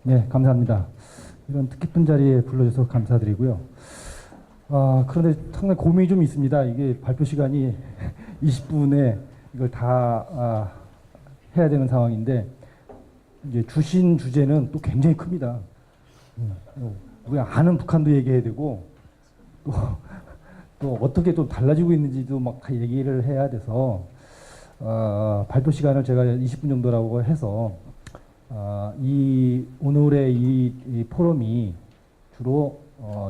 네, 감사합니다. 이런 뜻깊은 자리에 불러주셔서 감사드리고요. 그런데 상당히 고민이 좀 있습니다. 이게 발표 시간이 20분에 이걸 다 해야 되는 상황인데, 이제 주신 주제는 또 굉장히 큽니다. 우리가 아는 북한도 얘기해야 되고, 또 어떻게 또 달라지고 있는지도 막 다 얘기를 해야 돼서, 발표 시간을 제가 20분 정도라고 해서, 오늘의 이 포럼이 주로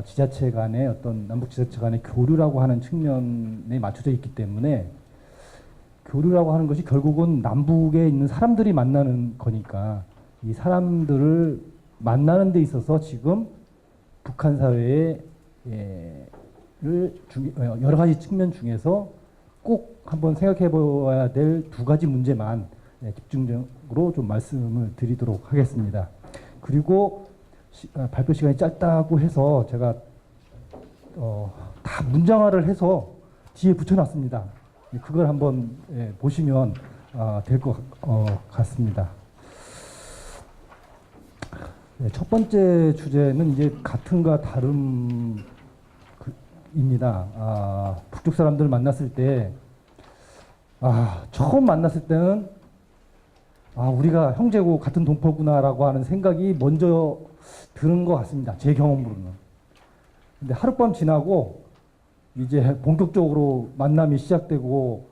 지자체 간의 어떤 남북 지자체 간의 교류라고 하는 측면에 맞춰져 있기 때문에, 교류라고 하는 것이 결국은 남북에 있는 사람들이 만나는 거니까, 이 사람들을 만나는 데 있어서 지금 북한 사회의 여러 가지 측면 중에서 꼭 한번 생각해 봐야 될 두 가지 문제만 집중적으로 좀 말씀을 드리도록 하겠습니다. 그리고 발표 시간이 짧다고 해서 제가 다 문장화를 해서 뒤에 붙여놨습니다. 그걸 한번 보시면 될 것 같습니다. 첫 번째 주제는 이제 같음과 다름입니다. 북쪽 사람들 만났을 때, 처음 만났을 때는 우리가 형제고 같은 동포구나라고 하는 생각이 먼저 드는 것 같습니다. 제 경험으로는. 근데 하룻밤 지나고 이제 본격적으로 만남이 시작되고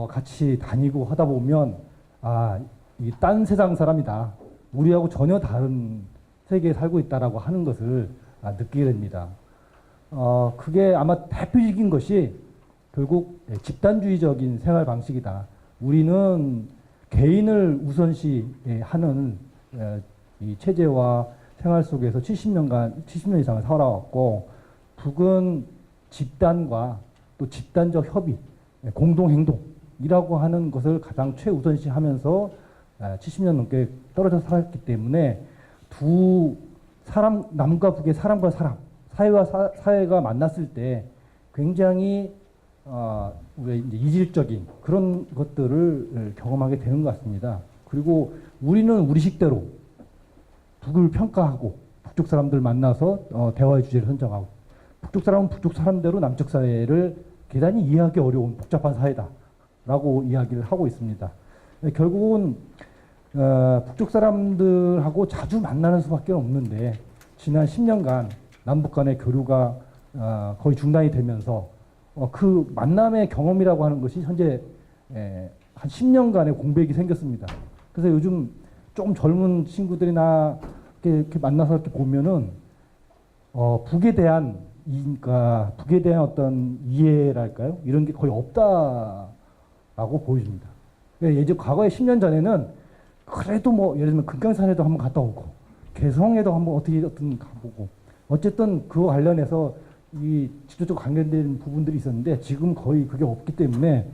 같이 다니고 하다 보면 이 딴 세상 사람이다. 우리하고 전혀 다른 세계에 살고 있다라고 하는 것을 느끼게 됩니다. 그게 아마 대표적인 것이 결국 집단주의적인 생활 방식이다. 우리는 개인을 우선시하는 이 체제와 생활 속에서 70년 이상을 살아왔고, 북은 집단과 또 집단적 협의, 공동행동이라고 하는 것을 가장 최우선시하면서 70년 넘게 떨어져 살았기 때문에 남과 북의 사람과 사람, 사회와 사회가 만났을 때 굉장히 우리가 이제 이질적인 그런 것들을 경험하게 되는 것 같습니다. 그리고 우리는 우리식대로 북을 평가하고 북쪽 사람들 만나서 대화의 주제를 선정하고, 북쪽 사람은 북쪽 사람대로 남쪽 사회를 대단히 이해하기 어려운 복잡한 사회다라고 이야기를 하고 있습니다. 결국은 북쪽 사람들하고 자주 만나는 수밖에 없는데, 지난 10년간 남북 간의 교류가 거의 중단이 되면서 그 만남의 경험이라고 하는 것이 현재 한 10년간의 공백이 생겼습니다. 그래서 요즘 조금 젊은 친구들이나 이렇게 만나서 이렇게 보면은 북에 대한 어떤 이해랄까요? 이런 게 거의 없다라고 보여집니다. 예전 과거에 10년 전에는 그래도 뭐 예를 들면 금강산에도 한번 갔다 오고, 개성에도 한번 어떻게든 가보고, 어쨌든 그와 관련해서 이 직접적 관련된 부분들이 있었는데, 지금 거의 그게 없기 때문에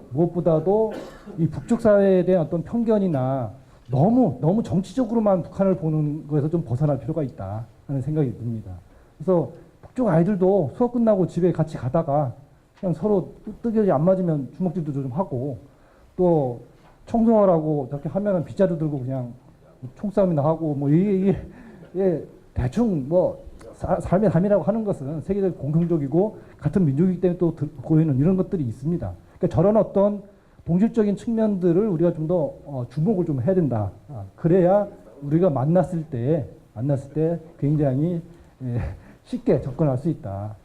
무엇보다도 이 북쪽 사회에 대한 어떤 편견이나 너무 정치적으로만 북한을 보는 거에서 좀 벗어날 필요가 있다 하는 생각이 듭니다. 그래서 북쪽 아이들도 수업 끝나고 집에 같이 가다가 그냥 서로 뜨개질 안 맞으면 주먹질도 좀 하고, 또 청소하라고 저렇게 하면은 빗자루 들고 그냥 총싸움이나 하고, 뭐 이게 대충 뭐 삶의 삶이라고 하는 것은 세계적 공통적이고 같은 민족이기 때문에 또 보이는 이런 것들이 있습니다. 그러니까 저런 어떤 동질적인 측면들을 우리가 좀 더 주목을 좀 해야 된다. 그래야 우리가 만났을 때 굉장히 쉽게 접근할 수 있다.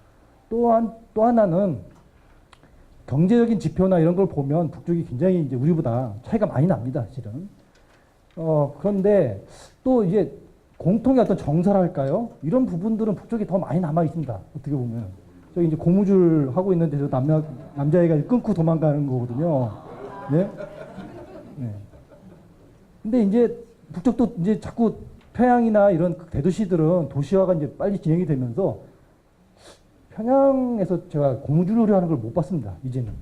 또 하나는 경제적인 지표나 이런 걸 보면 북쪽이 굉장히 이제 우리보다 차이가 많이 납니다, 실은. 그런데 또 이제 공통의 어떤 정서랄까요? 이런 부분들은 북쪽에 더 많이 남아 있습니다. 어떻게 보면. 저기 이제 고무줄 하고 있는데 저 남자애가 끊고 도망가는 거거든요. 네? 네. 근데 이제 북쪽도 이제 자꾸 평양이나 이런 대도시들은 도시화가 이제 빨리 진행이 되면서 평양에서 제가 고무줄 의뢰하는 걸 못 봤습니다, 이제는.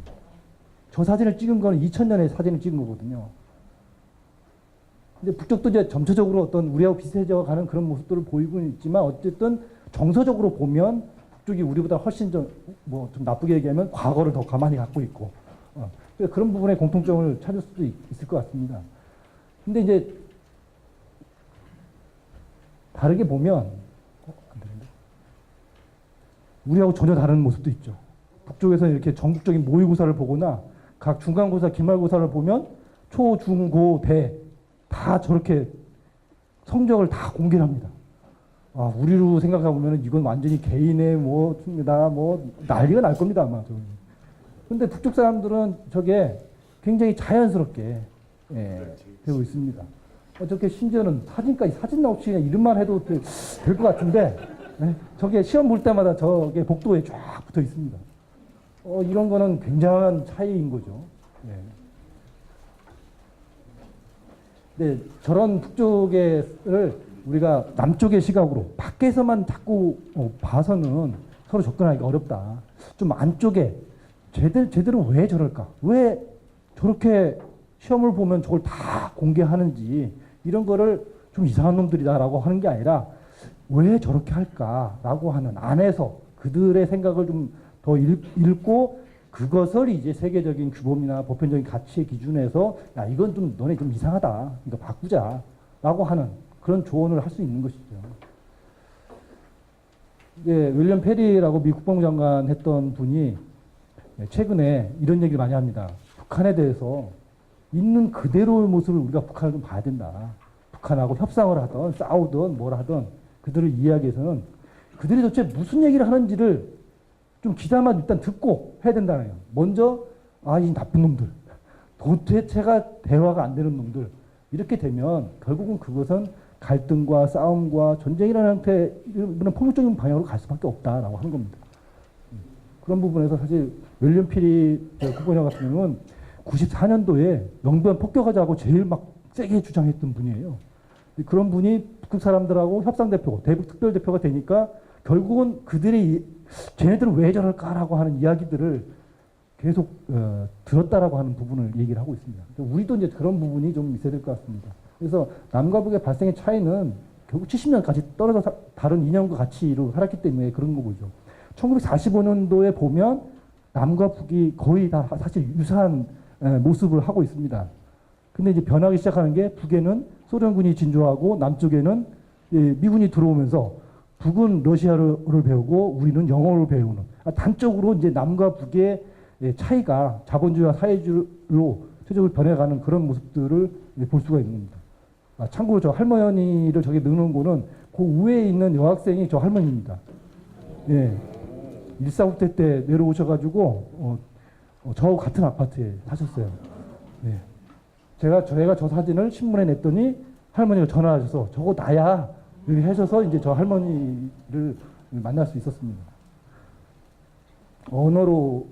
저 사진을 찍은 거는 2000년에 사진을 찍은 거거든요. 근데 북쪽도 이제 점차적으로 어떤 우리하고 비슷해져 가는 그런 모습들을 보이고 있지만, 어쨌든 정서적으로 보면 북쪽이 우리보다 훨씬 좀 나쁘게 얘기하면 과거를 더 가만히 갖고 있고, 그런 부분에 공통점을 찾을 수도 있을 것 같습니다. 근데 이제 다르게 보면 안 되는데. 우리하고 전혀 다른 모습도 있죠. 북쪽에서는 이렇게 전국적인 모의고사를 보거나 각 중간고사, 기말고사를 보면 초, 중, 고, 대 다 저렇게 성적을 다 공개를 합니다. 아, 우리로 생각해보면 이건 완전히 개인의 뭐 난리가 날 겁니다, 아마. 근데 북쪽 사람들은 저게 굉장히 자연스럽게 되고 있습니다. 어저께 심지어는 사진까지, 사진 없이 그냥 이름만 해도 될 것 같은데, 저게 시험 볼 때마다 저게 복도에 쫙 붙어 있습니다. 이런 거는 굉장한 차이인 거죠. 네, 저런 북쪽을 우리가 남쪽의 시각으로 밖에서만 자꾸 봐서는 서로 접근하기가 어렵다. 좀 안쪽에 제대로 왜 저럴까? 왜 저렇게 시험을 보면 저걸 다 공개하는지 이런 거를 좀 이상한 놈들이다라고 하는 게 아니라 왜 저렇게 할까라고 하는 안에서 그들의 생각을 좀 더 읽고 그것을 이제 세계적인 규범이나 보편적인 가치의 기준에서 야 이건 좀 너네 좀 이상하다. 이거 바꾸자라고 하는 그런 조언을 할 수 있는 것이죠. 윌리엄 페리라고 미국 국방장관 했던 분이 최근에 이런 얘기를 많이 합니다. 북한에 대해서 있는 그대로의 모습을 우리가 북한을 좀 봐야 된다. 북한하고 협상을 하든 싸우든 뭘 하든 그들을 이해하기 위해서는 그들이 도대체 무슨 얘기를 하는지를 좀 기사만 일단 듣고 해야 된다는 거예요. 먼저 이 나쁜 놈들, 도대체가 대화가 안 되는 놈들 이렇게 되면 결국은 그것은 갈등과 싸움과 전쟁이라는 형태, 이런 폭력적인 방향으로 갈 수밖에 없다라고 하는 겁니다. 그런 부분에서 사실 윌리엄 피리 국방장 같은 경우는 94년도에 영변 폭격하자고 제일 막 세게 주장했던 분이에요. 그런 분이 북극 사람들하고 협상대표고 대북 특별대표가 되니까 결국은 그들이 쟤네들은 왜 저럴까라고 하는 이야기들을 계속 들었다라고 하는 부분을 얘기를 하고 있습니다. 우리도 이제 그런 부분이 좀 있어야 될 것 같습니다. 그래서 남과 북의 발생의 차이는 결국 70년까지 떨어져 다른 이념과 가치로 살았기 때문에 그런 거죠. 1945년도에 보면 남과 북이 거의 다 사실 유사한 모습을 하고 있습니다. 근데 이제 변하기 시작하는 게 북에는 소련군이 진주하고 남쪽에는 미군이 들어오면서 북은 러시아를 배우고 우리는 영어를 배우는 단적으로 이제 남과 북의 차이가 자본주의와 사회주의로 최적으로 변해가는 그런 모습들을 볼 수가 있는 겁니다. 참고로 저 할머니를 저기 넣는 거는 그 우회에 있는 여학생이 저 할머니입니다. 예. 149태 때 내려오셔가지고 저하고 같은 아파트에 사셨어요. 예. 제가 저 사진을 신문에 냈더니 할머니가 전화하셔서 저거 나야 이렇게 하셔서 이제 저 할머니를 만날 수 있었습니다. 언어로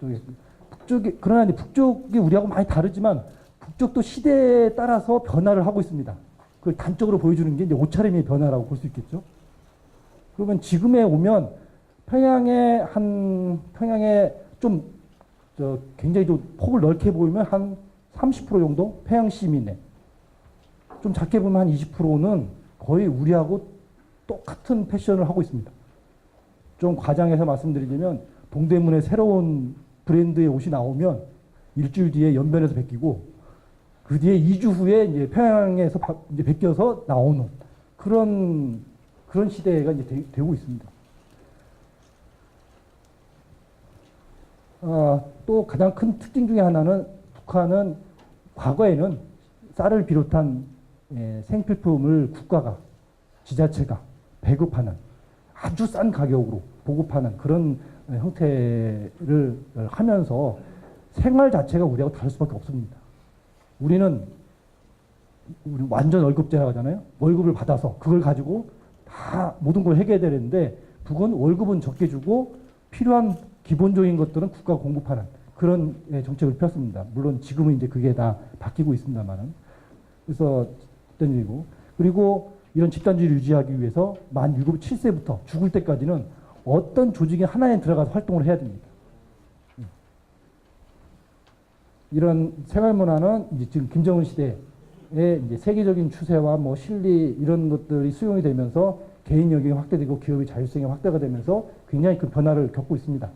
북쪽이 그러나 이제 북쪽이 우리하고 많이 다르지만 북쪽도 시대에 따라서 변화를 하고 있습니다. 그걸 단적으로 보여주는 게 이제 옷차림의 변화라고 볼 수 있겠죠. 그러면 지금에 오면 평양에 좀 굉장히 좀 폭을 넓게 보이면 한 30% 정도 평양 시민에 좀 작게 보면 한 20%는 거의 우리하고 똑같은 패션을 하고 있습니다. 좀 과장해서 말씀드리자면 동대문에 새로운 브랜드의 옷이 나오면 일주일 뒤에 연변에서 베끼고 그 뒤에 2주 후에 이제 평양에서 이제 베껴서 나오는 그런 시대가 이제 되고 있습니다. 또 가장 큰 특징 중에 하나는 북한은 과거에는 쌀을 비롯한 생필품을 국가가 지자체가 배급하는 아주 싼 가격으로 보급하는 그런 형태를 하면서 생활 자체가 우리하고 다를 수밖에 없습니다. 우리 완전 월급제라고 하잖아요. 월급을 받아서 그걸 가지고 다 모든 걸 해결해야 되는데 북은 월급은 적게 주고 필요한 기본적인 것들은 국가가 공급하는 그런 정책을 폈습니다. 물론 지금은 이제 그게 다 바뀌고 있습니다만은. 그래서 어떤 일이고 그리고 이런 집단주의를 유지하기 위해서 만 7세부터 죽을 때까지는 어떤 조직이 하나에 들어가서 활동을 해야 됩니다. 이런 생활문화는 이제 지금 김정은 시대에 이제 세계적인 추세와 뭐 실리 이런 것들이 수용이 되면서 개인 영역이 확대되고 기업의 자율성이 확대가 되면서 굉장히 큰 변화를 겪고 있습니다.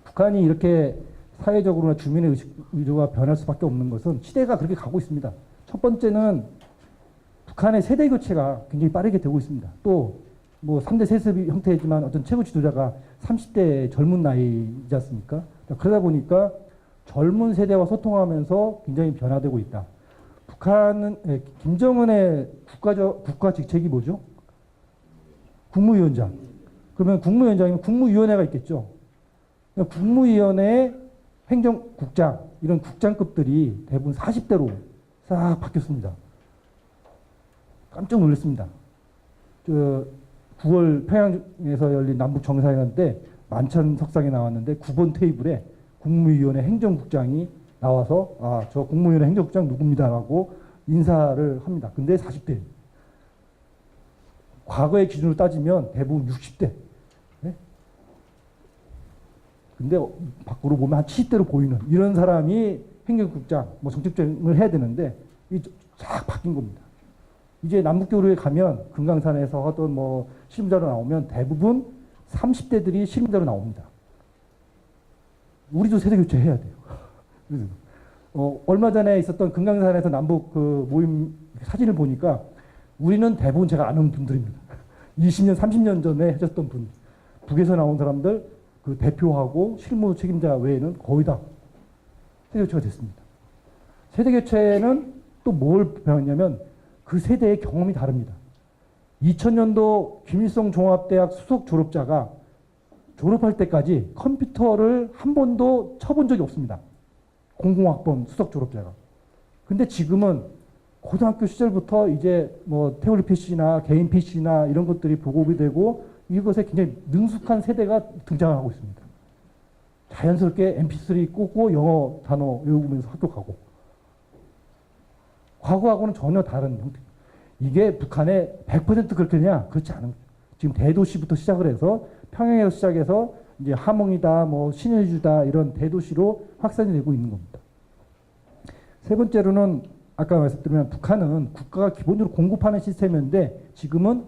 북한이 이렇게 사회적으로나 주민의 의식 의도가 변할 수밖에 없는 것은 시대가 그렇게 가고 있습니다. 첫 번째는 북한의 세대 교체가 굉장히 빠르게 되고 있습니다. 또 뭐 3대 세습 형태이지만 어떤 최고 지도자가 30대 젊은 나이지 않습니까? 그러다 보니까 젊은 세대와 소통하면서 굉장히 변화되고 있다. 북한은 김정은의 국가 직책이 뭐죠? 국무위원장. 그러면 국무위원장이면 국무위원회가 있겠죠. 국무위원회, 행정국장 이런 국장급들이 대부분 40대로 싹 바뀌었습니다. 깜짝 놀랐습니다. 9월 평양에서 열린 남북 정상회담 때 만찬석상에 나왔는데 9번 테이블에 국무위원회 행정국장이 나와서 저 국무위원회 행정국장 누굽니다라고 인사를 합니다. 근데 40대. 과거의 기준으로 따지면 대부분 60대. 네? 근데 밖으로 보면 한 70대로 보이는 이런 사람이 행정국장, 뭐 정책장을 해야 되는데 싹 바뀐 겁니다. 이제 남북교류에 가면 금강산에서 하던 뭐 실무자로 나오면 대부분 30대들이 실무자로 나옵니다. 우리도 세대 교체해야 돼요. 얼마 전에 있었던 금강산에서 남북 그 모임 사진을 보니까 우리는 대부분 제가 아는 분들입니다. 20년, 30년 전에 하셨던 분. 북에서 나온 사람들, 그 대표하고 실무 책임자 외에는 거의 다 세대 교체가 됐습니다. 세대 교체는 또 뭘 배웠냐면 그 세대의 경험이 다릅니다. 2000년도 김일성 종합대학 수석 졸업자가 졸업할 때까지 컴퓨터를 한 번도 쳐본 적이 없습니다. 공공학번 수석 졸업자가. 근데 지금은 고등학교 시절부터 이제 뭐 태블릿 PC나 개인 PC나 이런 것들이 보급이 되고 이것에 굉장히 능숙한 세대가 등장하고 있습니다. 자연스럽게 MP3 꽂고 영어 단어 외우면서 학교 가고. 과거하고는 전혀 다른 형태. 이게 북한에 100% 그렇게 되냐? 그렇지 않은 거죠. 지금 대도시부터 시작을 해서 평양에서 시작해서 이제 함흥이다, 뭐 신의주다 이런 대도시로 확산이 되고 있는 겁니다. 세 번째로는 아까 말씀드리면 북한은 국가가 기본적으로 공급하는 시스템인데 지금은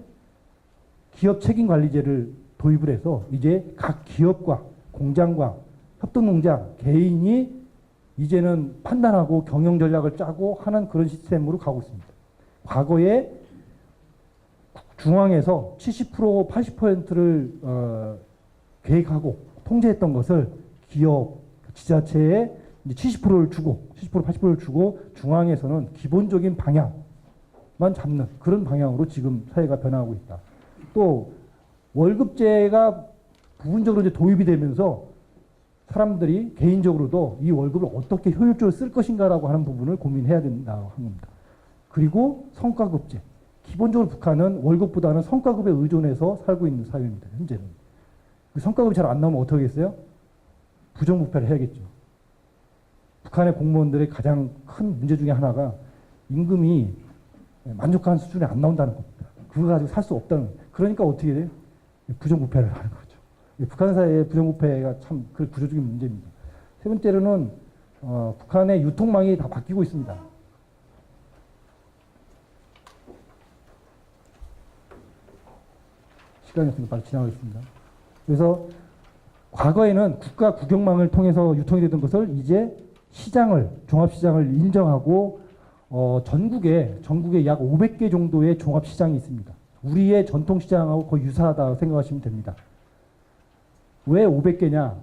기업 책임관리제를 도입을 해서 이제 각 기업과 공장과 협동농장, 개인이 이제는 판단하고 경영 전략을 짜고 하는 그런 시스템으로 가고 있습니다. 과거에 중앙에서 70% 80%를 계획하고 통제했던 것을 기업, 지자체에 70%를 주고 70% 80%를 주고 중앙에서는 기본적인 방향만 잡는 그런 방향으로 지금 사회가 변화하고 있다. 또 월급제가 부분적으로 이제 도입이 되면서 사람들이 개인적으로도 이 월급을 어떻게 효율적으로 쓸 것인가라고 하는 부분을 고민해야 된다고 한 겁니다. 그리고 성과급제. 기본적으로 북한은 월급보다는 성과급에 의존해서 살고 있는 사회입니다. 현재는. 그 성과급이 잘 안 나오면 어떻게 하겠어요? 부정부패를 해야겠죠. 북한의 공무원들의 가장 큰 문제 중에 하나가 임금이 만족한 수준에 안 나온다는 겁니다. 그거 가지고 살 수 없다는 겁니다. 그러니까 어떻게 돼요? 부정부패를 하는 거죠. 북한 사회의 부정부패가 참 그 구조적인 문제입니다. 세 번째로는 북한의 유통망이 다 바뀌고 있습니다. 시간이 없으니까 빨리 지나가겠습니다. 그래서 과거에는 국가 국영망을 통해서 유통이 되던 것을 이제 시장을, 종합시장을 인정하고 전국에 약 500개 정도의 종합시장이 있습니다. 우리의 전통시장하고 거의 유사하다고 생각하시면 됩니다. 왜 500개냐?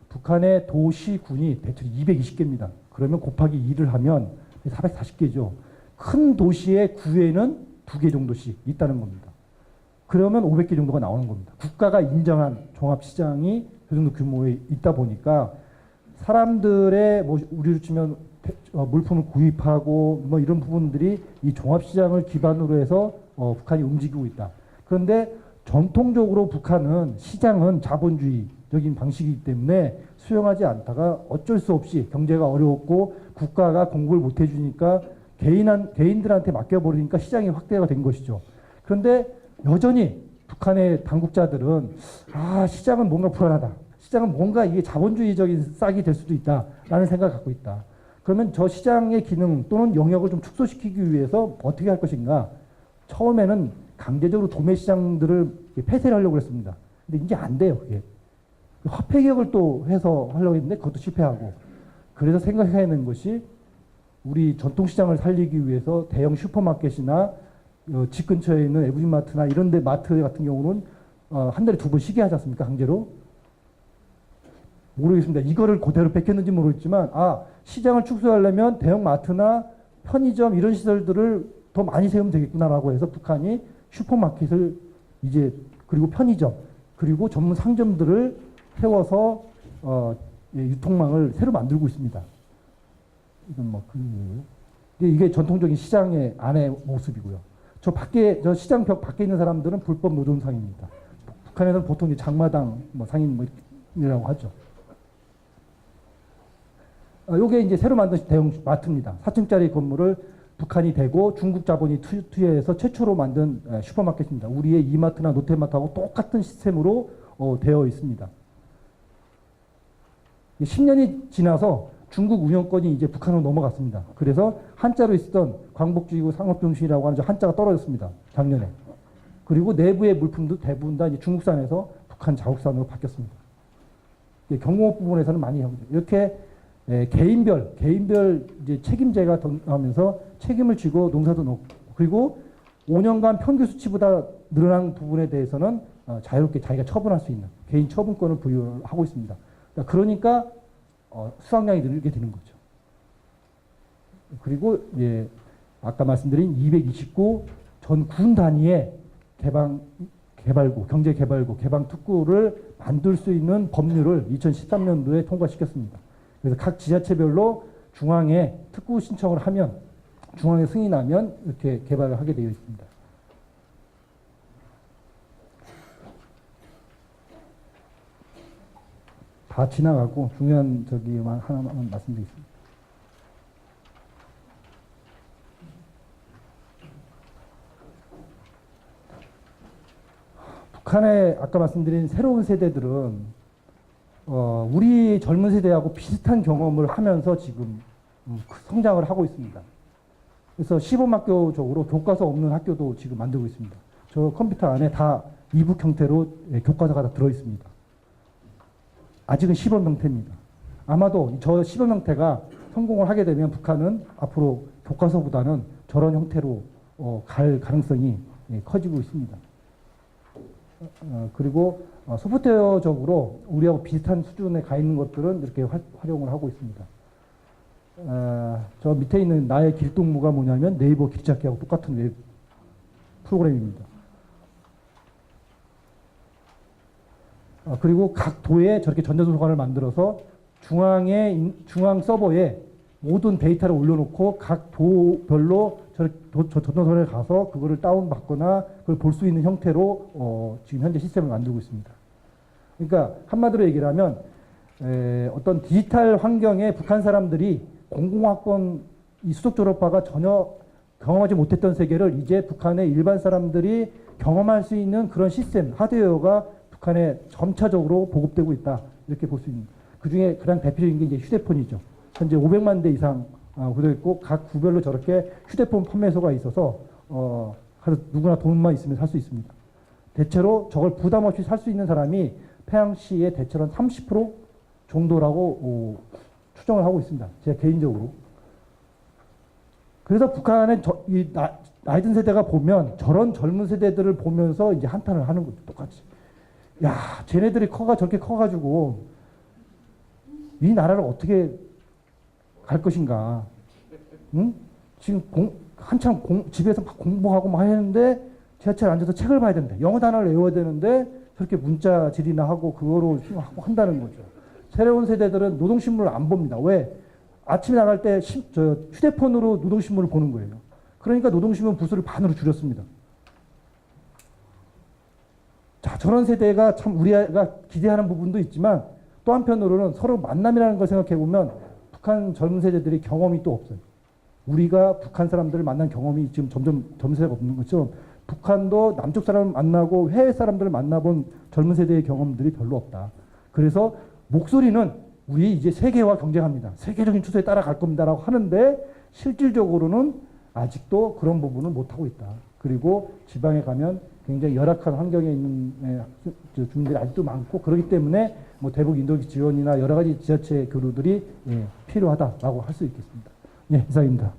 북한의 도시, 군이 대충 220개입니다. 그러면 곱하기 2를 하면 440개죠. 큰 도시의 구에는 2개 정도씩 있다는 겁니다. 그러면 500개 정도가 나오는 겁니다. 국가가 인정한 종합시장이 그 정도 규모에 있다 보니까 사람들의 뭐 우리로 치면 물품을 구입하고 뭐 이런 부분들이 이 종합시장을 기반으로 해서 북한이 움직이고 있다. 그런데 전통적으로 북한은 시장은 자본주의적인 방식이기 때문에 수용하지 않다가 어쩔 수 없이 경제가 어려웠고 국가가 공급을 못 해주니까 개인들한테 맡겨버리니까 시장이 확대가 된 것이죠. 그런데 여전히 북한의 당국자들은 시장은 뭔가 불안하다. 시장은 뭔가 이게 자본주의적인 싹이 될 수도 있다라는 생각을 갖고 있다. 그러면 저 시장의 기능 또는 영역을 좀 축소시키기 위해서 어떻게 할 것인가? 처음에는 강제적으로 도매 시장들을 폐쇄를 하려고 했습니다. 근데 이제 안 돼요, 그게. 화폐 개혁을 또 해서 하려고 했는데 그것도 실패하고. 그래서 생각해야 하는 것이 우리 전통시장을 살리기 위해서 대형 슈퍼마켓이나 집 근처에 있는 에브리마트나 이런 데 마트 같은 경우는 한 달에 2번 쉬게 하지 않습니까? 강제로? 모르겠습니다. 이거를 그대로 뺏겼는지 모르겠지만, 시장을 축소하려면 대형 마트나 편의점 이런 시설들을 더 많이 세우면 되겠구나라고 해서 북한이 슈퍼마켓을 이제, 그리고 편의점, 그리고 전문 상점들을 세워서 유통망을 새로 만들고 있습니다. 이건 뭐 이게 전통적인 시장의 안의 모습이고요. 저 시장 벽 밖에 있는 사람들은 불법 노점상입니다. 북한에서는 보통 이제 장마당 상인 이라고 하죠. 요게 이제 새로 만든 대형 마트입니다. 4층짜리 건물을 북한이 대고 중국 자본이 투여해서 최초로 만든 슈퍼마켓입니다. 우리의 이마트나 롯데마트하고 똑같은 시스템으로 되어 있습니다. 10년이 지나서 중국 운영권이 이제 북한으로 넘어갔습니다. 그래서 한자로 있었던 광복주의고 상업중심이라고 하는 한자가 떨어졌습니다. 작년에. 그리고 내부의 물품도 대부분 다 이제 중국산에서 북한 자국산으로 바뀌었습니다. 경공업 부분에서는 많이 하고 있습니다. 이렇게 개인별 이제 책임제가 하면서 책임을 지고 농사도 넣고, 그리고 5년간 평균 수치보다 늘어난 부분에 대해서는 자유롭게 자기가 처분할 수 있는 개인 처분권을 부여하고 있습니다. 그러니까 수확량이 늘게 되는 거죠. 그리고 아까 말씀드린 229 전 군 단위의 개발구, 경제개발구, 개방특구를 만들 수 있는 법률을 2013년도에 통과시켰습니다. 그래서 각 지자체별로 중앙에 특구 신청을 하면, 중앙에 승인하면 이렇게 개발을 하게 되어 있습니다. 다 지나가고 중요한 저기만 하나만 말씀드리겠습니다. 북한의 아까 말씀드린 새로운 세대들은 우리 젊은 세대하고 비슷한 경험을 하면서 지금 성장을 하고 있습니다. 그래서 시범학교적으로 교과서 없는 학교도 지금 만들고 있습니다. 저 컴퓨터 안에 다 이북 형태로 교과서가 다 들어있습니다. 아직은 시범 형태입니다. 아마도 저 시범 형태가 성공을 하게 되면 북한은 앞으로 교과서보다는 저런 형태로 갈 가능성이 커지고 있습니다. 그리고 소프트웨어적으로 우리하고 비슷한 수준에 가 있는 것들은 이렇게 활용을 하고 있습니다. 저 밑에 있는 나의 길동무가 뭐냐면 네이버 길찾기하고 똑같은 웹 프로그램입니다. 그리고 각 도에 저렇게 전자도서관을 만들어서 중앙 서버에 모든 데이터를 올려놓고 각 도별로 저 전자도서관에 가서 그거를 다운받거나 그걸 볼 수 있는 형태로 지금 현재 시스템을 만들고 있습니다. 그러니까 한마디로 얘기를 하면 어떤 디지털 환경에 북한 사람들이 공공학번 이 수석 졸업파가 전혀 경험하지 못했던 세계를 이제 북한의 일반 사람들이 경험할 수 있는 그런 시스템, 하드웨어가 북한에 점차적으로 보급되고 있다. 이렇게 볼 수 있는. 그 중에 가장 대표적인 게 이제 휴대폰이죠. 현재 500만 대 이상 구되어 있고 각 구별로 저렇게 휴대폰 판매소가 있어서 누구나 돈만 있으면 살 수 있습니다. 대체로 저걸 부담 없이 살 수 있는 사람이 평양시의 대체로 30% 정도라고 추정을 하고 있습니다. 제가 개인적으로. 그래서 북한의 나이 든 세대가 보면 저런 젊은 세대들을 보면서 이제 한탄을 하는 거죠. 똑같이. 야, 쟤네들이 저렇게 커가지고 이 나라를 어떻게 갈 것인가. 응? 지금 한참 집에서 막 공부하고 막 하는데 지하철에 앉아서 책을 봐야 되는데 영어 단어를 외워야 되는데 저렇게 문자질이나 하고 그거로 한다는 거죠. 새로운 세대들은 노동신문을 안 봅니다. 왜? 아침에 나갈 때 휴대폰으로 노동신문을 보는 거예요. 그러니까 노동신문 부수를 반으로 줄였습니다. 자, 저런 세대가 참 우리가 기대하는 부분도 있지만 또 한편으로는 서로 만남이라는 걸 생각해 보면 북한 젊은 세대들이 경험이 또 없어요. 우리가 북한 사람들을 만난 경험이 지금 점점 젊은 세대가 없는 것처럼 북한도 남쪽 사람을 만나고 해외 사람들을 만나본 젊은 세대의 경험들이 별로 없다. 그래서 목소리는 우리 이제 세계화 경쟁합니다. 세계적인 추세에 따라갈 겁니다라고 하는데 실질적으로는 아직도 그런 부분은 못하고 있다. 그리고 지방에 가면 굉장히 열악한 환경에 있는 주민들이 아직도 많고 그렇기 때문에 뭐 대북 인도기 지원이나 여러 가지 지자체 교류들이 필요하다라고 할 수 있겠습니다. 예, 이상입니다.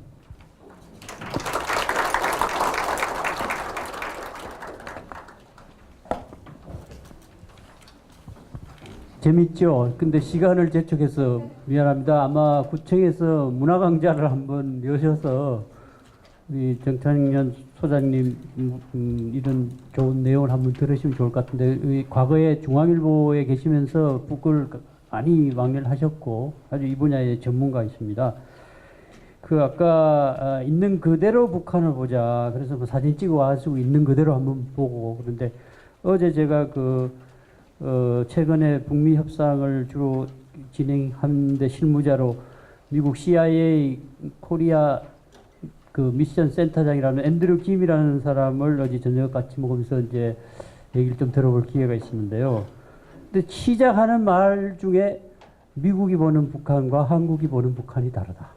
재밌죠. 근데 시간을 재촉해서 미안합니다. 아마 구청에서 문화강좌를 한번 여셔서 우리 정창현 소장님 이런 좋은 내용을 한번 들으시면 좋을 것 같은데, 과거에 중앙일보에 계시면서 북을 많이 왕래하셨고 아주 이 분야의 전문가이십니다. 그 아까 있는 그대로 북한을 보자. 그래서 뭐 사진 찍어 와가지고 있는 그대로 한번 보고. 그런데 어제 제가 최근에 북미 협상을 주로 진행하는데 실무자로 미국 CIA 코리아 그 미션 센터장이라는 앤드류 김이라는 사람을 어제 저녁 같이 먹으면서 이제 얘기를 좀 들어볼 기회가 있었는데요. 근데 시작하는 말 중에 미국이 보는 북한과 한국이 보는 북한이 다르다.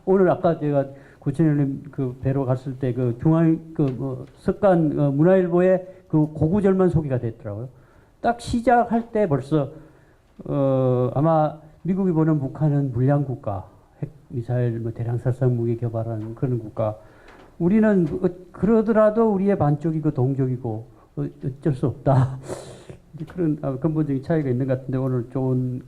오늘 아까 제가 구청장님 그 뵈러 갔을 때 그 중앙 석간 문화일보에 그 고구절만 소개가 됐더라고요. 딱 시작할 때 벌써 아마 미국이 보는 북한은 불량 국가, 핵 미사일 뭐 대량 살상 무기 개발하는 그런 국가. 우리는 그러더라도 우리의 반쪽이고 동족이고 어쩔 수 없다. 그런 근본적인 차이가 있는 것 같은데 오늘 좋은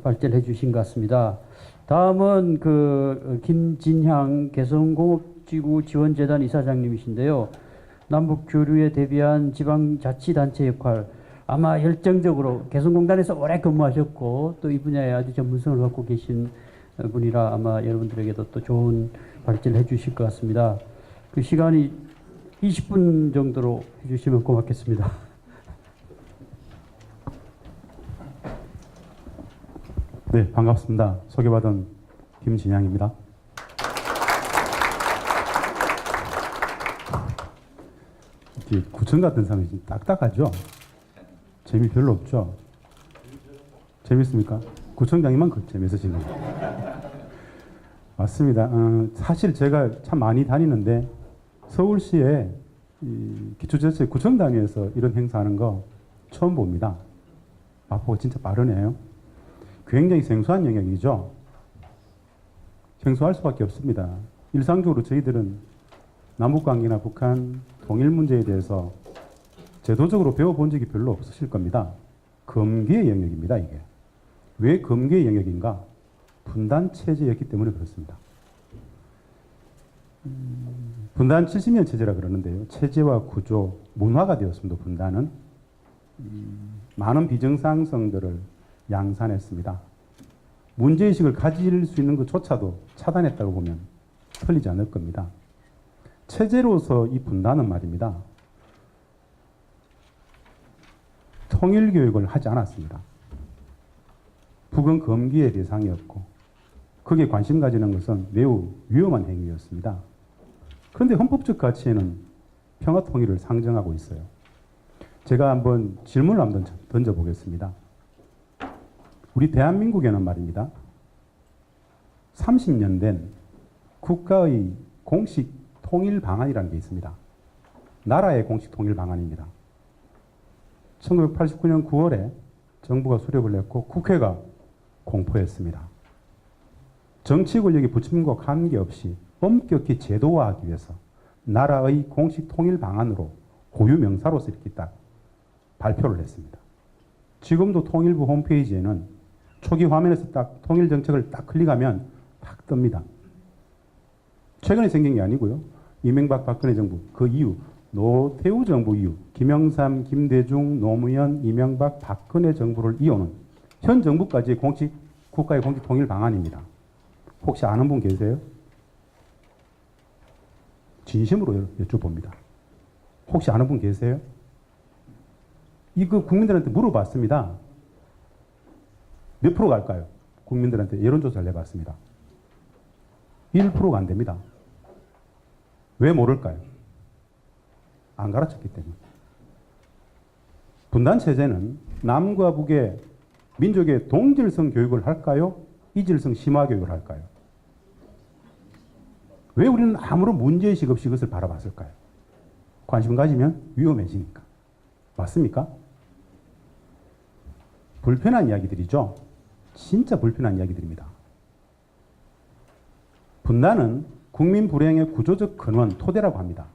발제를 해주신 것 같습니다. 다음은 김진향 개성공업지구 지원재단 이사장님이신데요. 남북 교류에 대비한 지방자치단체 역할, 아마 열정적으로 개성공단에서 오래 근무하셨고 또 이 분야에 아주 전문성을 갖고 계신 분이라 아마 여러분들에게도 또 좋은 발제를 해주실 것 같습니다. 그 시간이 20분 정도로 해주시면 고맙겠습니다. 네, 반갑습니다. 소개받은 김진양입니다. 구청 같은 사람이 좀 딱딱하죠? 재미 별로 없죠? 재밌습니까? 구청장님만 재밌으신 거예요. 맞습니다. 사실 제가 참 많이 다니는데 서울시에 기초자치 구청단위에서 이런 행사하는 거 처음 봅니다. 마포가 진짜 빠르네요. 굉장히 생소한 영역이죠. 생소할 수밖에 없습니다. 일상적으로 저희들은 남북관계나 북한 통일 문제에 대해서 제도적으로 배워본 적이 별로 없으실 겁니다. 검기의 영역입니다, 이게. 왜 검기의 영역인가? 분단 체제였기 때문에 그렇습니다. 분단 70년 체제라 그러는데요. 체제와 구조, 문화가 되었습니다, 분단은. 많은 비정상성들을 양산했습니다. 문제의식을 가질 수 있는 것조차도 차단했다고 보면 틀리지 않을 겁니다. 체제로서 이 분단은 말입니다. 통일교육을 하지 않았습니다. 북은 검기의 대상이었고 거기에 관심 가지는 것은 매우 위험한 행위였습니다. 그런데 헌법적 가치에는 평화통일을 상정하고 있어요. 제가 한번 질문을 한번 던져보겠습니다. 우리 대한민국에는 말입니다. 30년 된 국가의 공식 통일 방안이라는 게 있습니다. 나라의 공식 통일 방안입니다. 1989년 9월에 정부가 수립을 했고 국회가 공포했습니다. 정치 권력이 부침과 관계없이 엄격히 제도화하기 위해서 나라의 공식 통일 방안으로 고유 명사로서 이렇게 딱 발표를 했습니다. 지금도 통일부 홈페이지에는 초기 화면에서 딱 통일 정책을 딱 클릭하면 딱 뜹니다. 최근에 생긴 게 아니고요. 이명박 박근혜 정부 그 이후 노태우 정부 이후 김영삼, 김대중, 노무현, 이명박, 박근혜 정부를 이어오는 현 정부까지의 국가의 공식 통일 방안입니다. 혹시 아는 분 계세요? 진심으로 여쭤봅니다. 혹시 아는 분 계세요? 이거 국민들한테 물어봤습니다. 몇 프로가 할까요? 국민들한테 여론조사를 해봤습니다. 1%가 안 됩니다. 왜 모를까요? 안 가르쳤기 때문에. 분단체제는 남과 북의 민족의 동질성 교육을 할까요? 이질성 심화 교육을 할까요? 왜 우리는 아무런 문제의식 없이 이것을 바라봤을까요? 관심 가지면 위험해지니까. 맞습니까? 불편한 이야기들이죠. 진짜 불편한 이야기들입니다. 분단은 국민 불행의 구조적 근원, 토대라고 합니다.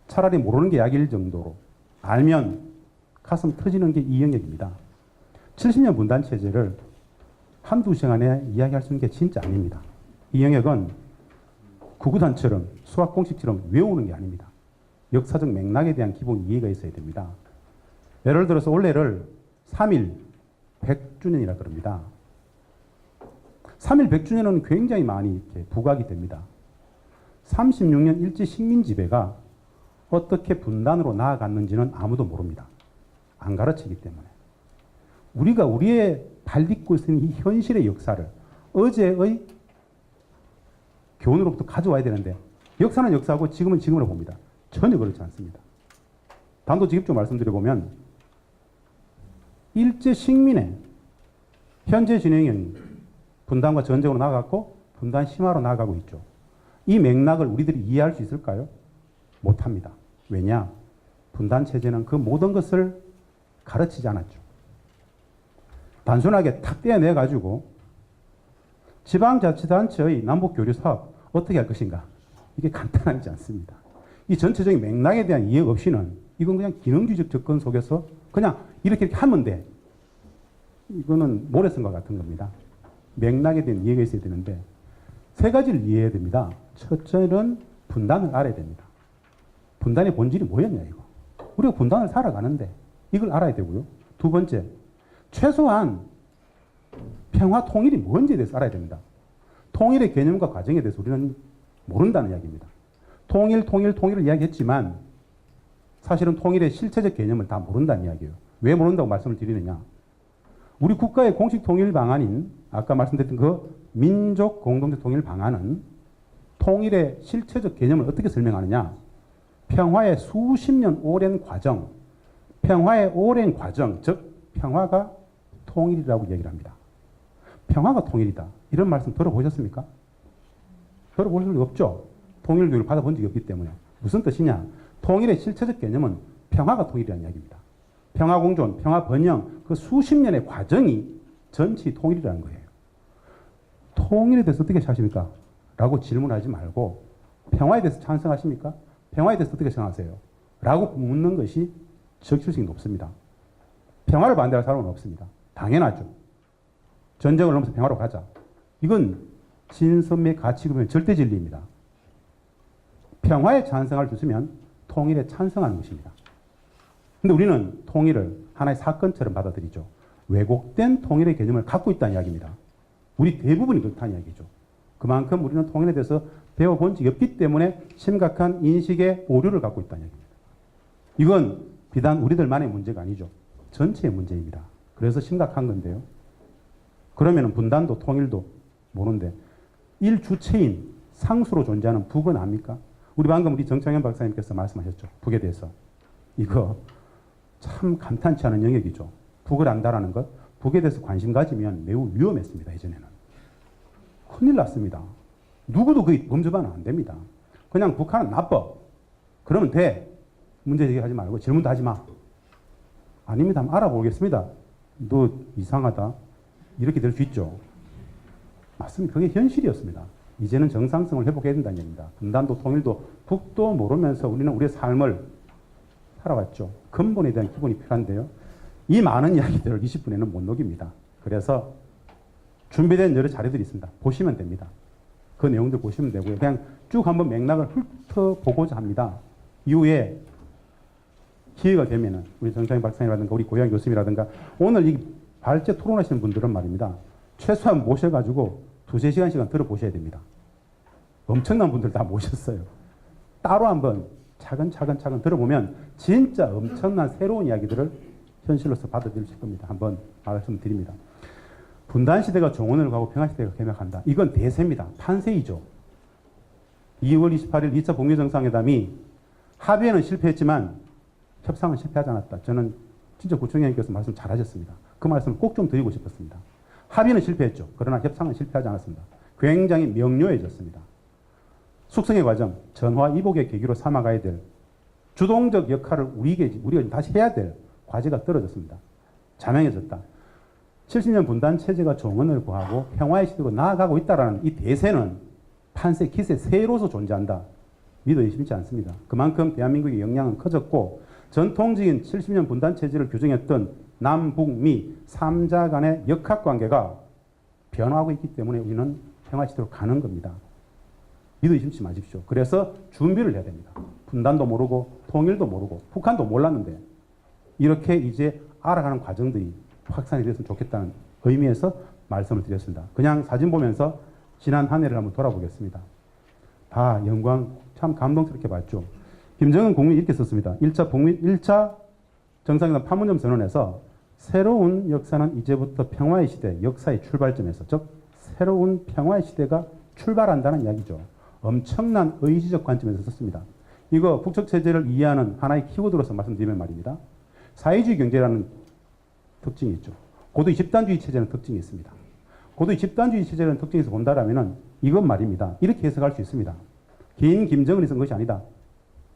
차라리 모르는 게 약일 정도로 알면 가슴 터지는 게 이 영역입니다. 70년 분단 체제를 한두 시간에 이야기할 수 있는 게 진짜 아닙니다. 이 영역은 구구단처럼 수학 공식처럼 외우는 게 아닙니다. 역사적 맥락에 대한 기본 이해가 있어야 됩니다. 예를 들어서 올해를 3일 100주년이라 그럽니다. 3일 100주년은 굉장히 많이 이렇게 부각이 됩니다. 36년 일제 식민 지배가 어떻게 분단으로 나아갔는지는 아무도 모릅니다. 안 가르치기 때문에. 우리가 우리의 발딛고 있는 이 현실의 역사를 어제의 교훈으로부터 가져와야 되는데 역사는 역사고 지금은 지금으로 봅니다. 전혀 그렇지 않습니다. 단도직입적으로 말씀드려보면 일제 식민의 현재 진행형이 분단과 전쟁으로 나아갔고 분단 심화로 나아가고 있죠. 이 맥락을 우리들이 이해할 수 있을까요? 못합니다. 왜냐? 분단 체제는 그 모든 것을 가르치지 않았죠. 단순하게 탁 떼어내가지고 지방자치단체의 남북교류 사업 어떻게 할 것인가? 이게 간단하지 않습니다. 이 전체적인 맥락에 대한 이해 없이는 이건 그냥 기능주의적 접근 속에서 그냥 이렇게 하면 돼. 이거는 모래성과 같은 겁니다. 맥락에 대한 이해가 있어야 되는데 세 가지를 이해해야 됩니다. 첫째는 분단을 알아야 됩니다. 분단의 본질이 뭐였냐 이거. 우리가 분단을 살아가는데 이걸 알아야 되고요. 두 번째, 최소한 평화 통일이 뭔지에 대해서 알아야 됩니다. 통일의 개념과 과정에 대해서 우리는 모른다는 이야기입니다. 통일을 이야기했지만 사실은 통일의 실체적 개념을 다 모른다는 이야기예요. 왜 모른다고 말씀을 드리느냐. 우리 국가의 공식 통일 방안인 아까 말씀드렸던 그 민족 공동체 통일 방안은 통일의 실체적 개념을 어떻게 설명하느냐. 평화의 수십 년 오랜 과정, 즉 평화가 통일이라고 얘기를 합니다. 평화가 통일이다. 이런 말씀 들어보셨습니까? 들어보실 리 없죠? 통일 교육을 받아본 적이 없기 때문에. 무슨 뜻이냐? 통일의 실체적 개념은 평화가 통일이라는 이야기입니다. 평화 공존, 평화 번영, 그 수십 년의 과정이 전체 통일이라는 거예요. 통일에 대해서 어떻게 생각하십니까? 라고 질문하지 말고 평화에 대해서 찬성하십니까? 평화에 대해서 어떻게 생각하세요? 라고 묻는 것이 적절성이 높습니다. 평화를 반대할 사람은 없습니다. 당연하죠. 전쟁을 넘어서 평화로 가자. 이건 진선미의 가치구면 절대 진리입니다. 평화에 찬성할 수 있으면 통일에 찬성하는 것입니다. 근데 우리는 통일을 하나의 사건처럼 받아들이죠. 왜곡된 통일의 개념을 갖고 있다는 이야기입니다. 우리 대부분이 그렇다는 이야기죠. 그만큼 우리는 통일에 대해서 배워본 적이 없기 때문에 심각한 인식의 오류를 갖고 있다는 이야기입니다. 이건 비단 우리들만의 문제가 아니죠. 전체의 문제입니다. 그래서 심각한 건데요. 그러면 분단도 통일도 모르는데 일주체인 상수로 존재하는 북은 압니까? 방금 우리 정창현 박사님께서 말씀하셨죠. 북에 대해서. 이거 참 감탄치 않은 영역이죠. 북을 안다라는 것. 북에 대해서 관심 가지면 매우 위험했습니다. 예전에는. 큰일 났습니다. 누구도 그 범접하면 안 됩니다. 그냥 북한은 나빠. 그러면 돼. 문제 제기하지 말고 질문도 하지 마. 아닙니다. 한번 알아보겠습니다. 너 이상하다. 이렇게 될 수 있죠. 맞습니다. 그게 현실이었습니다. 이제는 정상성을 회복해야 된다는 얘기입니다. 분단도 통일도 북도 모르면서 우리는 우리의 삶을 살아왔죠. 근본에 대한 기본이 필요한데요. 이 많은 이야기들을 20분에는 못 녹입니다. 그래서 준비된 여러 자료들이 있습니다. 보시면 됩니다. 그 내용들 보시면 되고요. 그냥 쭉 한번 맥락을 훑어보고자 합니다. 이후에 기회가 되면은 우리 정창희 박사님이라든가 우리 고양 교수님이라든가 오늘 이 발제 토론하시는 분들은 말입니다. 최소한 모셔가지고 2~3시간씩은 들어보셔야 됩니다. 엄청난 분들 다 모셨어요. 따로 한번 차근차근 들어보면 진짜 엄청난 새로운 이야기들을 현실로서 받아들이실 겁니다. 한번 말씀드립니다. 분단시대가 종언을 가고 평화시대가 개막한다. 이건 대세입니다. 판세이죠. 2월 28일 2차 북미 정상회담이 합의에는 실패했지만 협상은 실패하지 않았다. 저는 진짜 구청장님께서 말씀 잘하셨습니다. 그 말씀을 꼭 좀 드리고 싶었습니다. 합의는 실패했죠. 그러나 협상은 실패하지 않았습니다. 굉장히 명료해졌습니다. 숙성의 과정, 전화 이복의 계기로 삼아가야 될 주동적 역할을 우리가 다시 해야 될 과제가 떨어졌습니다. 자명해졌다. 70년 분단 체제가 종언을 구하고 평화의 시대로 나아가고 있다는 이 대세는 기세 새로서 존재한다. 믿어 의심치 않습니다. 그만큼 대한민국의 역량은 커졌고 전통적인 70년 분단 체제를 규정했던 남북미 3자 간의 역학관계가 변화하고 있기 때문에 우리는 평화시대로 가는 겁니다. 믿으심지 마십시오. 그래서 준비를 해야 됩니다. 분단도 모르고 통일도 모르고 북한도 몰랐는데 이렇게 이제 알아가는 과정들이 확산이 됐으면 좋겠다는 의미에서 말씀을 드렸습니다. 그냥 사진 보면서 지난 한 해를 한번 돌아보겠습니다. 다 영광 참 감동스럽게 봤죠. 김정은 국민이 이렇게 썼습니다. 1차 정상회담 판문점 선언에서 새로운 역사는 이제부터 평화의 시대, 역사의 출발점에서, 즉 새로운 평화의 시대가 출발한다는 이야기죠. 엄청난 의지적 관점에서 썼습니다. 이거 북측체제를 이해하는 하나의 키워드로서 말씀드리면 말입니다. 사회주의 경제라는 특징이 있죠. 고도의 집단주의 체제는 특징이 있습니다. 고도의 집단주의 체제라는 특징에서 본다라면 이건 말입니다. 이렇게 해석할 수 있습니다. 개인 김정은이 쓴 것이 아니다.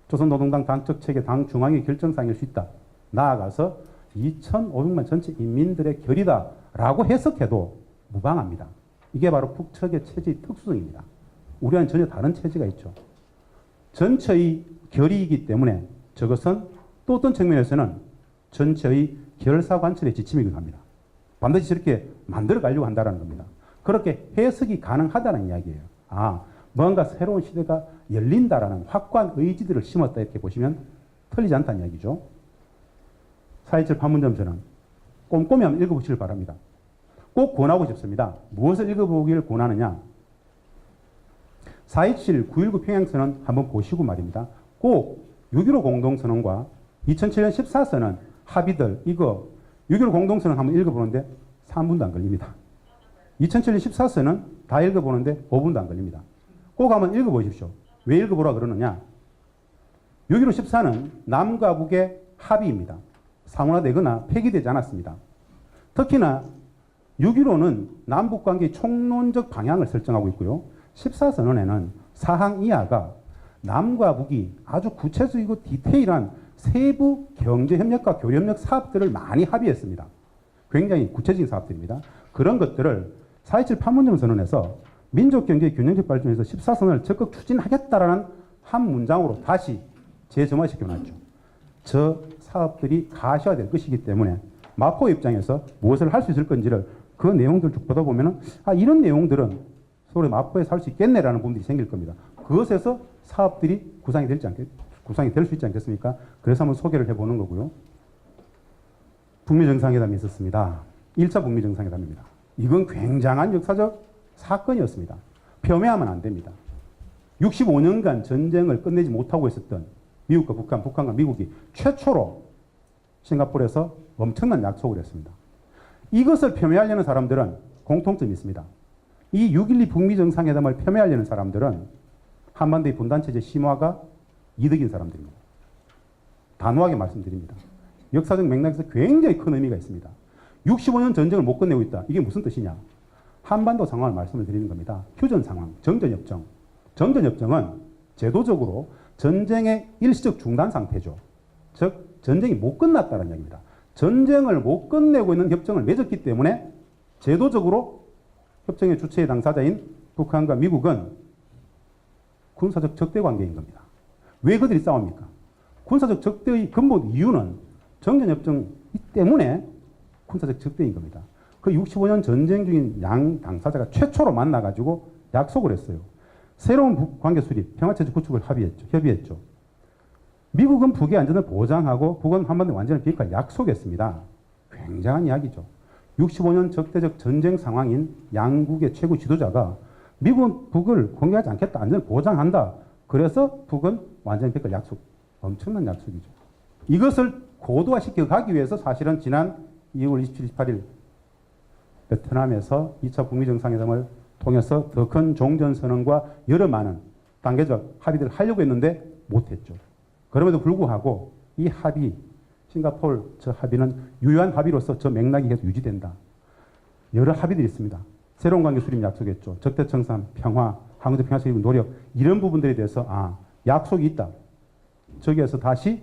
조선노동당 당적체계 당 중앙의 결정사항일 수 있다. 나아가서 2,500만 전체 인민들의 결이다라고 해석해도 무방합니다. 이게 바로 북측의 체제의 특수성입니다. 우리와는 전혀 다른 체제가 있죠. 전체의 결의이기 때문에 저것은 또 어떤 측면에서는 전체의 결사관철의 지침이기도 합니다. 반드시 저렇게 만들어 가려고 한다는 겁니다. 그렇게 해석이 가능하다는 이야기예요. 아, 뭔가 새로운 시대가 열린다라는 확고한 의지들을 심었다 이렇게 보시면 틀리지 않다는 이야기죠. 4.27 판문점 선언 꼼꼼히 한번 읽어보시길 바랍니다. 꼭 권하고 싶습니다. 무엇을 읽어보기를 권하느냐. 4.27 9.19 평양선언 한번 보시고 말입니다. 꼭 6.15 공동선언과 2007년 14선언 합의들 이거 6.15 공동선언 한번 읽어보는데 3분도 안 걸립니다. 2007년 14선언 다 읽어보는데 5분도 안 걸립니다. 꼭 한번 읽어보십시오. 왜 읽어보라 그러느냐. 6.15 14는 남과 북의 합의입니다. 상호화되거나 폐기되지 않았습니다. 특히나 6.15는 남북관계의 총론적 방향을 설정하고 있고요. 14선언에는 사항 이하가 남과 북이 아주 구체적이고 디테일한 세부 경제협력과 교류협력 사업들을 많이 합의했습니다. 굉장히 구체적인 사업들입니다. 그런 것들을 4.27 판문점 선언에서 민족경제 균형적 발전에서 14선언을 적극 추진하겠다라는 한 문장으로 다시 재점화시켜놨죠. 저 사업들이 가시화될 것이기 때문에 마포 입장에서 무엇을 할 수 있을 건지를 그 내용들을 쭉 보다 보면은 아, 이런 내용들은 서울의 마포에서 할 수 있겠네라는 부분들이 생길 겁니다. 그것에서 사업들이 구상이 될 수 있지 않겠습니까? 그래서 한번 소개를 해보는 거고요. 북미 정상회담이 있었습니다. 1차 북미 정상회담입니다. 이건 굉장한 역사적 사건이었습니다. 폄훼하면 안 됩니다. 65년간 전쟁을 끝내지 못하고 있었던 미국과 북한, 북한과 미국이 최초로 싱가포르에서 엄청난 약속을 했습니다. 이것을 폄훼하려는 사람들은 공통점이 있습니다. 이 6.12 북미 정상회담을 폄훼하려는 사람들은 한반도의 분단체제 심화가 이득인 사람들입니다. 단호하게 말씀드립니다. 역사적 맥락에서 굉장히 큰 의미가 있습니다. 65년 전쟁을 못 끝내고 있다. 이게 무슨 뜻이냐? 한반도 상황을 말씀을 드리는 겁니다. 휴전 상황, 정전협정. 정전협정은 제도적으로 전쟁의 일시적 중단 상태죠. 즉 전쟁이 못 끝났다는 얘기입니다. 전쟁을 못 끝내고 있는 협정을 맺었기 때문에 제도적으로 협정의 주체의 당사자인 북한과 미국은 군사적 적대 관계인 겁니다. 왜 그들이 싸웁니까? 군사적 적대의 근본 이유는 정전협정 때문에 군사적 적대인 겁니다. 그 65년 전쟁 중인 양 당사자가 최초로 만나가지고 약속을 했어요. 새로운 관계 수립, 평화체제 구축을 협의했죠. 미국은 북의 안전을 보장하고 북은 한반도 완전히 비핵화 약속했습니다. 굉장한 이야기죠. 65년 적대적 전쟁 상황인 양국의 최고 지도자가 미국은 북을 공격하지 않겠다, 안전을 보장한다. 그래서 북은 완전히 비핵화 약속, 엄청난 약속이죠. 이것을 고도화시켜 가기 위해서 사실은 지난 2월 27일, 28일 베트남에서 2차 북미 정상회담을 통해서 더 큰 종전선언과 여러 많은 단계적 합의들을 하려고 했는데 못했죠. 그럼에도 불구하고 이 합의, 싱가포르 저 합의는 유효한 합의로서 저 맥락이 계속 유지된다. 여러 합의들이 있습니다. 새로운 관계 수립 약속했죠. 적대 청산, 평화, 항구적 평화 수립 노력 이런 부분들에 대해서 약속이 있다. 저기에서 다시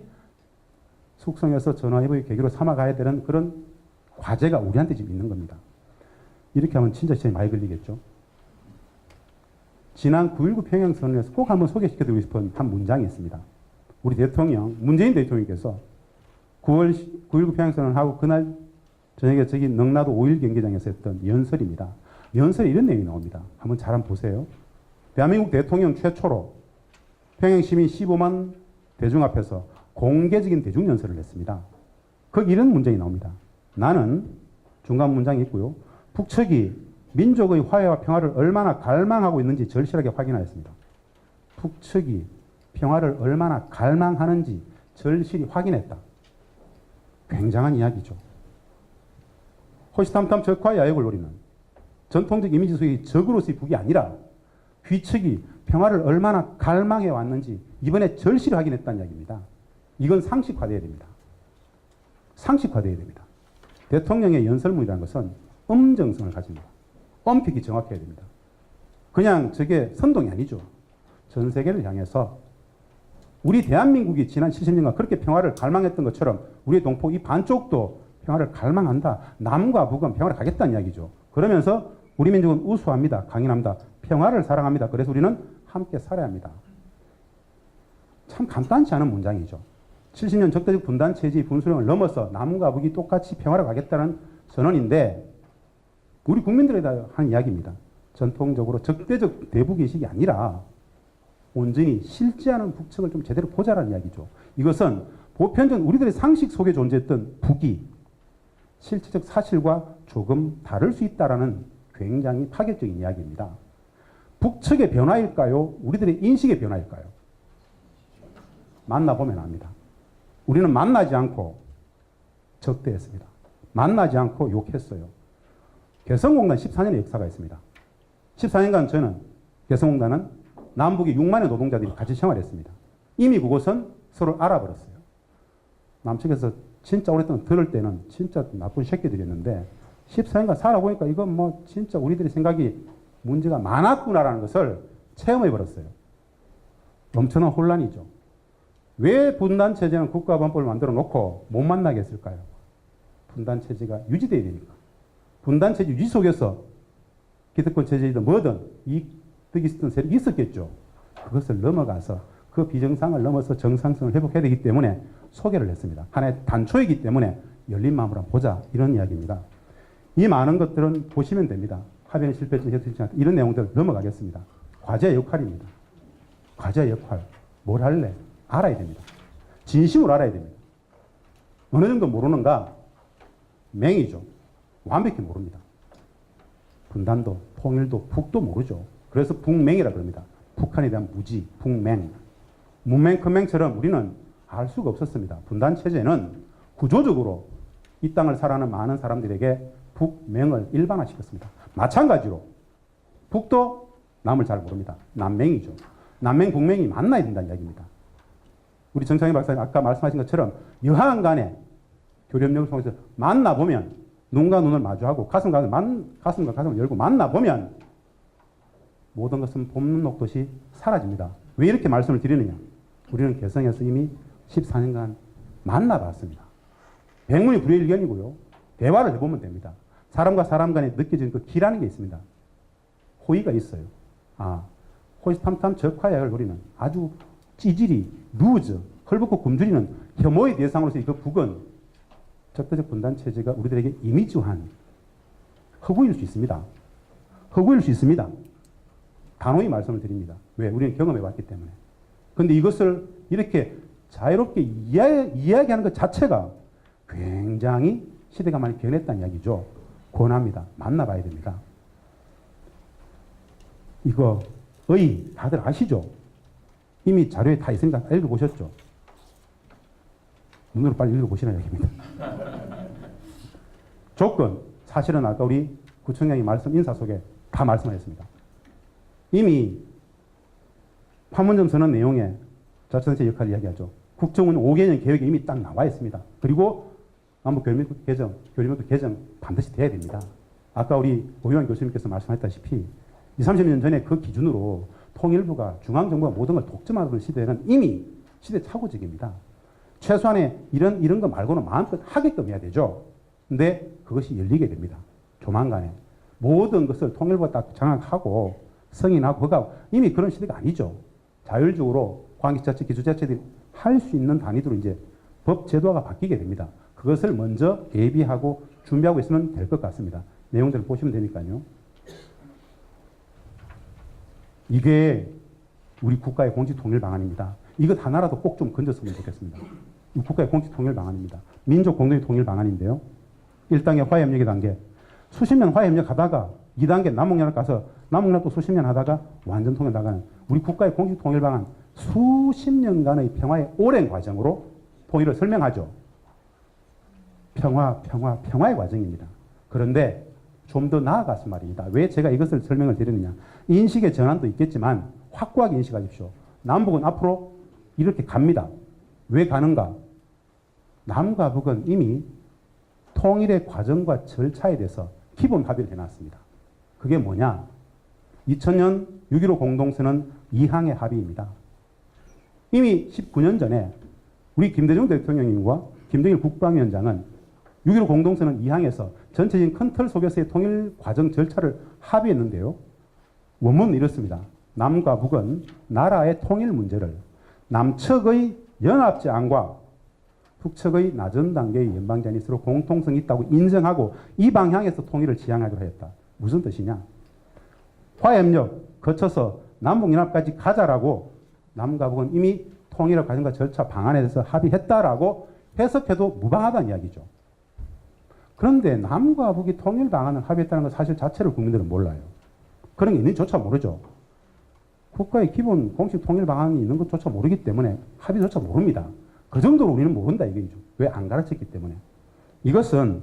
숙성해서 전화해보기 계기로 삼아가야 되는 그런 과제가 우리한테 지금 있는 겁니다. 이렇게 하면 진짜 시간이 많이 걸리겠죠. 지난 9.19 평양선언에서 꼭 한번 소개시켜드리고 싶은 한 문장이 있습니다. 우리 대통령, 문재인 대통령께서 9월 9.19 평양선언하고 그날 저녁에 저기 능라도 5.1 경기장에서 했던 연설입니다. 연설에 이런 내용이 나옵니다. 한번 잘 한번 보세요. 대한민국 대통령 최초로 평양 시민 15만 대중 앞에서 공개적인 대중 연설을 했습니다. 거기 이런 문장이 나옵니다. 나는 중간 문장이 있고요. 북측이 민족의 화해와 평화를 얼마나 갈망하고 있는지 절실하게 확인하였습니다. 북측이 평화를 얼마나 갈망하는지 절실히 확인했다. 굉장한 이야기죠. 호시탐탐 적화 야욕을 노리는 전통적 이미지 속의 적으로서의 북이 아니라 귀측이 평화를 얼마나 갈망해 왔는지 이번에 절실히 확인했다는 이야기입니다. 이건 상식화되어야 됩니다. 상식화되어야 됩니다. 대통령의 연설문이라는 것은 엄정성을 가집니다. 엄격히 정확해야 됩니다. 그냥 저게 선동이 아니죠. 전 세계를 향해서 우리 대한민국이 지난 70년간 그렇게 평화를 갈망했던 것처럼 우리의 동포 이 반쪽도 평화를 갈망한다. 남과 북은 평화를 가겠다는 이야기죠. 그러면서 우리 민족은 우수합니다. 강인합니다. 평화를 사랑합니다. 그래서 우리는 함께 살아야 합니다. 참 간단치 않은 문장이죠. 70년 적대적 분단 체제의 분수령을 넘어서 남과 북이 똑같이 평화를 가겠다는 선언인데 우리 국민들에 대한 이야기입니다. 전통적으로 적대적 대북의식이 아니라 온전히 실제하는 북측을 좀 제대로 보자라는 이야기죠. 이것은 보편적 우리들의 상식 속에 존재했던 북이 실체적 사실과 조금 다를 수 있다라는 굉장히 파격적인 이야기입니다. 북측의 변화일까요? 우리들의 인식의 변화일까요? 만나보면 압니다. 우리는 만나지 않고 적대했습니다. 만나지 않고 욕했어요. 개성공단 14년의 역사가 있습니다. 14년간 저는 개성공단은 남북의 6만의 노동자들이 같이 생활했습니다. 이미 그곳은 서로 알아버렸어요. 남측에서 진짜 오랫동안 들을 때는 진짜 나쁜 새끼들이었는데 14년간 살아보니까 이건 뭐 진짜 우리들의 생각이 문제가 많았구나라는 것을 체험해버렸어요. 엄청난 혼란이죠. 왜 분단체제는 국가범법을 만들어 놓고 못 만나게 했을까요? 분단체제가 유지되어야 되니까. 분단체제 유지 속에서 기득권체제이든 뭐든 이득이 있었던 세력이 있었겠죠. 그것을 넘어가서 그 비정상을 넘어서 정상성을 회복해야 되기 때문에 소개를 했습니다. 하나의 단초이기 때문에 열린 마음으로 한번 보자 이런 이야기입니다. 이 많은 것들은 보시면 됩니다. 합의는 실패했지만 해수있지 않다. 이런 내용들 넘어가겠습니다. 과제의 역할입니다. 과제의 역할. 뭘 할래? 알아야 됩니다. 진심으로 알아야 됩니다. 어느 정도 모르는가? 맹이죠. 완벽히 모릅니다. 분단도, 통일도, 북도 모르죠. 그래서 북맹이라 그럽니다. 북한에 대한 무지, 북맹. 문맹, 큰맹처럼 우리는 알 수가 없었습니다. 분단체제는 구조적으로 이 땅을 살아가는 많은 사람들에게 북맹을 일반화시켰습니다. 마찬가지로 북도 남을 잘 모릅니다. 남맹이죠. 남맹, 북맹이 만나야 된다는 이야기입니다. 우리 정창희 박사님 아까 말씀하신 것처럼 여하간 간에 교류협력을 통해서 만나보면 눈과 눈을 마주하고 가슴과 가슴을 열고 만나보면 모든 것은 봄눈 녹듯이 사라집니다. 왜 이렇게 말씀을 드리느냐? 우리는 개성에서 이미 14년간 만나봤습니다. 백문이 불여일견이고요. 대화를 해보면 됩니다. 사람과 사람 간에 느껴지는 그 기라는 게 있습니다. 호의가 있어요. 호시탐탐 적화약을 노리는 아주 찌질이, 루즈, 헐벗고 굶주리는 혐오의 대상으로서 이 북은 적대적 분단체제가 우리들에게 이미지화한 허구일 수 있습니다. 허구일 수 있습니다. 단호히 말씀을 드립니다. 왜? 우리는 경험해봤기 때문에. 그런데 이것을 이렇게 자유롭게 이야기하는 것 자체가 굉장히 시대가 많이 변했다는 이야기죠. 권합니다. 만나봐야 됩니다. 이거 다들 아시죠? 이미 자료에 다 있으니까 읽어보셨죠? 눈으로 빨리 읽어보시라는 얘기입니다. 조건, 사실은 아까 우리 구청장이 인사 속에 다 말씀하셨습니다. 이미 판문점 선언 내용에 자치단체 역할을 이야기하죠. 국정원 5개년 계획에 이미 딱 나와 있습니다. 그리고 남북 교류민국 개정 반드시 돼야 됩니다. 아까 우리 오유환 교수님께서 말씀하셨다시피 20, 30년 전에 그 기준으로 통일부가 중앙정부가 모든 걸 독점하는 시대는 이미 시대착오적입니다. 최소한의 이런 거 말고는 마음껏 하게끔 해야 되죠. 근데 그것이 열리게 됩니다. 조만간에. 모든 것을 통일부가 딱 장악하고 승인하고 그가 이미 그런 시대가 아니죠. 자율적으로 광역지자체, 기초지자체들이 할 수 있는 단위로 이제 법 제도가 바뀌게 됩니다. 그것을 먼저 예비하고 준비하고 있으면 될 것 같습니다. 내용들을 보시면 되니까요. 이게 우리 국가의 공직통일 방안입니다. 이것 하나라도 꼭 좀 건졌으면 좋겠습니다. 이 국가의 공직통일 방안입니다. 민족 공동의 통일 방안인데요. 1단계 화해협력의 단계. 수십 년 화해협력 하다가 2단계 남북연합 가서 남북연합 또 수십 년 하다가 완전 통일 나가는 우리 국가의 공직통일 방안 수십 년간의 평화의 오랜 과정으로 통일을 설명하죠. 평화의 과정입니다. 그런데 좀 더 나아가서 말입니다. 왜 제가 이것을 설명을 드리느냐. 인식의 전환도 있겠지만 확고하게 인식하십시오. 남북은 앞으로 이렇게 갑니다. 왜 가는가? 남과 북은 이미 통일의 과정과 절차에 대해서 기본 합의를 해놨습니다. 그게 뭐냐? 2000년 6.15 공동선언 2항의 합의입니다. 이미 19년 전에 우리 김대중 대통령님과 김정일 국방위원장은 6.15 공동선언 2항에서 전체적인 큰 틀 속에서의 통일 과정 절차를 합의했는데요. 원문은 이렇습니다. 남과 북은 나라의 통일 문제를 남측의 연합제안과 북측의 낮은 단계의 연방제안이 서로 공통성이 있다고 인정하고 이 방향에서 통일을 지향하기로 했다. 무슨 뜻이냐? 화해협력 거쳐서 남북연합까지 가자라고 남과 북은 이미 통일의 과정과 절차 방안에 대해서 합의했다라고 해석해도 무방하다는 이야기죠. 그런데 남과 북이 통일 방안을 합의했다는 것 사실 자체를 국민들은 몰라요. 그런 게 있는지조차 모르죠. 국가의 기본 공식 통일 방안이 있는 것조차 모르기 때문에 합의조차 모릅니다. 그 정도로 우리는 모른다 이거죠. 왜 안 가르쳤기 때문에. 이것은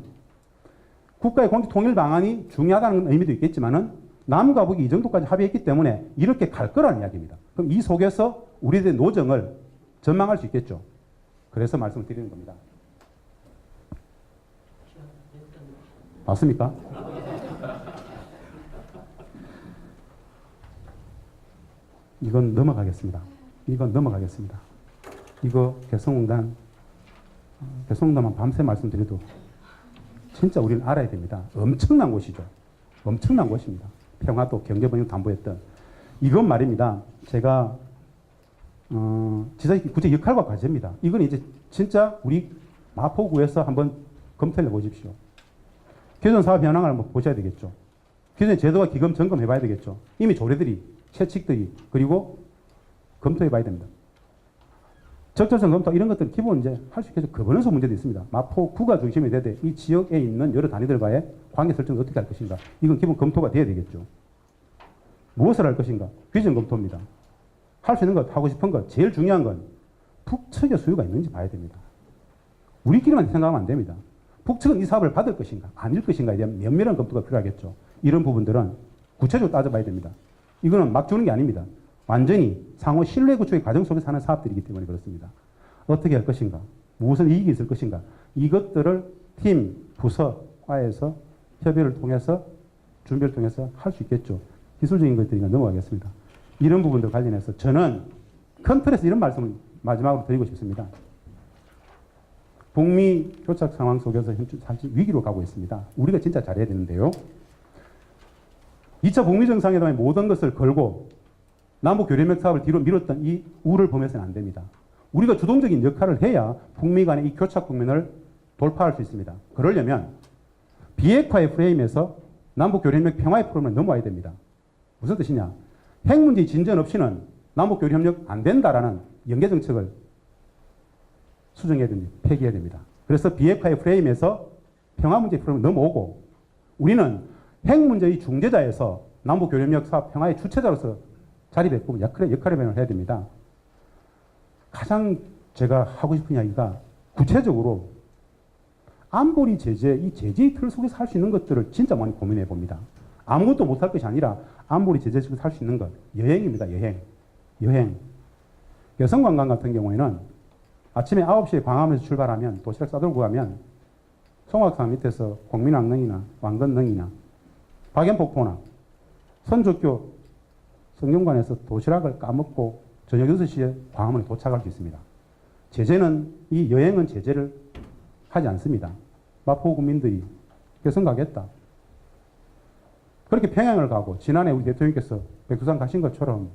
국가의 공식 통일 방안이 중요하다는 의미도 있겠지만은 남과 북이 이 정도까지 합의했기 때문에 이렇게 갈 거라는 이야기입니다. 그럼 이 속에서 우리들의 노정을 전망할 수 있겠죠. 그래서 말씀을 드리는 겁니다. 맞습니까? 이건 넘어가겠습니다. 이거 개성공단만 밤새 말씀드려도 진짜 우리는 알아야 됩니다. 엄청난 곳이죠. 엄청난 곳입니다. 평화도 경제번영 담보했던 이건 말입니다. 제가 지자체 구체 역할과 과제입니다. 이건 이제 진짜 우리 마포구에서 한번 검토해 보십시오. 기존 사업 현황을 한번 보셔야 되겠죠. 기존의 제도와 기금 점검해 봐야 되겠죠. 이미 조례들이, 채칙들이, 그리고 검토해 봐야 됩니다. 적절성 검토 이런 것들 기본 이제 할 수 있겠죠. 거버넌스 문제도 있습니다. 마포구가 중심이 되되 이 지역에 있는 여러 단위들과의 관계 설정을 어떻게 할 것인가. 이건 기본 검토가 돼야 되겠죠. 무엇을 할 것인가. 비전 검토입니다. 할 수 있는 것, 하고 싶은 것, 제일 중요한 건 북측의 수요가 있는지 봐야 됩니다. 우리끼리만 생각하면 안 됩니다. 북측은 이 사업을 받을 것인가, 아닐 것인가에 대한 면밀한 검토가 필요하겠죠. 이런 부분들은 구체적으로 따져봐야 됩니다. 이거는 막 주는 게 아닙니다. 완전히 상호 신뢰 구축의 과정 속에서 하는 사업들이기 때문에 그렇습니다. 어떻게 할 것인가, 무슨 이익이 있을 것인가, 이것들을 팀, 부서화에서 협의를 통해서 준비를 통해서 할 수 있겠죠. 기술적인 것들이니까 넘어가겠습니다. 이런 부분들 관련해서 저는 큰 틀에서 이런 말씀을 마지막으로 드리고 싶습니다. 북미 교착 상황 속에서 사실 위기로 가고 있습니다. 우리가 진짜 잘해야 되는데요. 2차 북미 정상회담의 모든 것을 걸고 남북 교류협력 사업을 뒤로 미뤘던 이 우를 범해서는 안 됩니다. 우리가 주동적인 역할을 해야 북미 간의 이 교착 국면을 돌파할 수 있습니다. 그러려면 비핵화의 프레임에서 남북 교류협력 평화의 프레임을 넘어와야 됩니다. 무슨 뜻이냐? 핵 문제 진전 없이는 남북 교류협력 안 된다라는 연계 정책을 수정해야 됩니다. 폐기해야 됩니다. 그래서 비핵화의 프레임에서 평화 문제 프레임을 넘어오고 우리는 핵 문제의 중재자에서 남북 교류협력 사업 평화의 주체자로서 자리배고 역할의 변화를 해야 됩니다. 가장 제가 하고 싶은 이야기가 구체적으로 안보리 제재, 이 제재의 틀 속에서 할 수 있는 것들을 진짜 많이 고민해 봅니다. 아무것도 못할 것이 아니라 안보리 제재 속에서 할 수 있는 것. 여행입니다. 여행. 여성관광 같은 경우에는 아침에 9시에 광화문에서 출발하면 도시락 싸들고 가면 송악산 밑에서 공민왕릉이나 왕건릉이나 박연폭포나 선조교 성경관에서 도시락을 까먹고 저녁 6시에 광화문에 도착할 수 있습니다. 제재는, 이 여행은 제재를 하지 않습니다. 마포 국민들이 개성 가겠다. 그렇게 평양을 가고 지난해 우리 대통령께서 백두산 가신 것처럼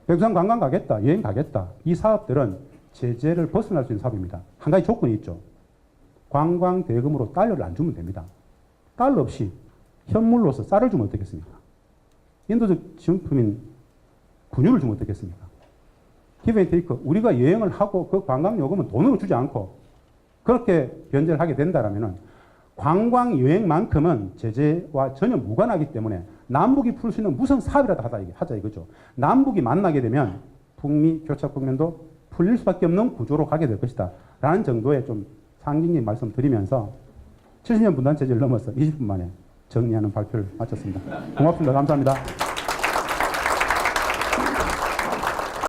백두산 관광 가겠다, 여행 가겠다. 이 사업들은 제재를 벗어날 수 있는 사업입니다. 한 가지 조건이 있죠. 관광 대금으로 달러를 안 주면 됩니다. 달러 없이 현물로서 쌀을 주면 어떻겠습니까? 인도적 지원품인 분유를 주면 어떻겠습니까? 기브앤테이크, 우리가 여행을 하고 그 관광 요금은 돈으로 주지 않고 그렇게 변제를 하게 된다면 관광 여행만큼은 제재와 전혀 무관하기 때문에 남북이 풀 수 있는 무슨 사업이라도 하자 이거죠. 남북이 만나게 되면 북미 교착 국면도 풀릴 수밖에 없는 구조로 가게 될 것이다. 라는 정도의 좀 상징적인 말씀드리면서 70년 분단 체제를 넘어서 20분 만에 정리하는 발표를 마쳤습니다. 고맙습니다. 감사합니다.